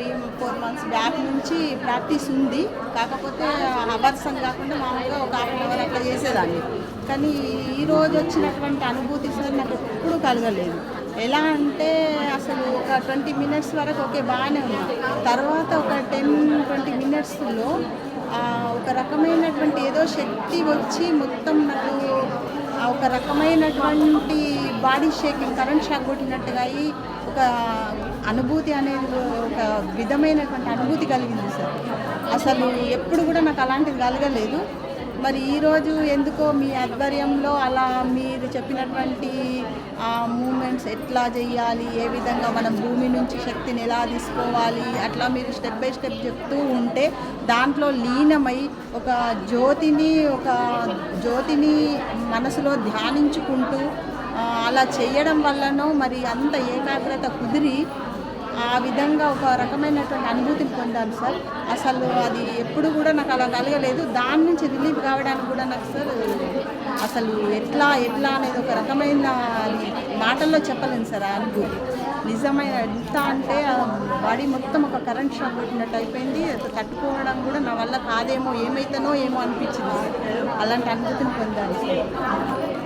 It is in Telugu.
3-4 మంత్స్ బ్యాక్ నుంచి ప్రాక్టీస్ ఉంది. కాకపోతే అవర్స్ అని కాకుండా మామూలుగా ఒక హాఫ్ అన్ అవర్ అట్లా చేసేదాన్ని. కానీ ఈరోజు వచ్చినటువంటి అనుభూతి సార్ నాకు ఎప్పుడూ కలగలేదు. ఎలా అంటే అసలు ఒక 20 మినిట్స్ వరకు ఓకే బాగానే ఉన్నా. తర్వాత ఒక 10-20 మినిట్స్లో ఒక రకమైనటువంటి ఏదో శక్తి వచ్చి మొత్తం నాకు ఒక రకమైనటువంటి బాడీ షేకింగ్, కరెంట్ షాక్ కొట్టినట్టుగా అయ్యి ఒక అనుభూతి అనేది ఒక విధమైనటువంటి అనుభూతి కలిగింది సార్. అసలు ఎప్పుడు కూడా నాకు అలాంటిది కలగలేదు. మరి ఈరోజు ఎందుకో మీ ఆధ్వర్యంలో అలా మీరు చెప్పినటువంటి మూమెంట్స్ ఎట్లా చేయాలి, ఏ విధంగా మనం భూమి నుంచి శక్తిని ఎలా తీసుకోవాలి, అట్లా మీరు స్టెప్ బై స్టెప్ చెప్తూ ఉంటే దాంట్లో లీనమై ఒక జ్యోతిని మనసులో ధ్యానించుకుంటూ అలా చేయడం వల్లనో మరి అంత ఏకాగ్రత కుదిరి ఆ విధంగా ఒక రకమైనటువంటి అనుభూతిని పొందాను సార్. అసలు అది ఎప్పుడు కూడా నాకు అలా కలగలేదు. దాని నుంచి రిలీఫ్ కావడానికి కూడా నాకు సార్ అసలు ఎట్లా అనేది ఒక రకమైన మాటల్లో చెప్పలేను సార్ ఆ అనుభూతి. నిజమైన ఎంత అంటే బాడీ మొత్తం ఒక కరెంట్ షాక్ కొట్టినట్టు అయిపోయింది. తట్టుకోవడం కూడా నా వల్ల కాదేమో, ఏమవుతానో ఏమో అనిపించింది సార్. అలాంటి అనుభూతిని పొందాను సార్.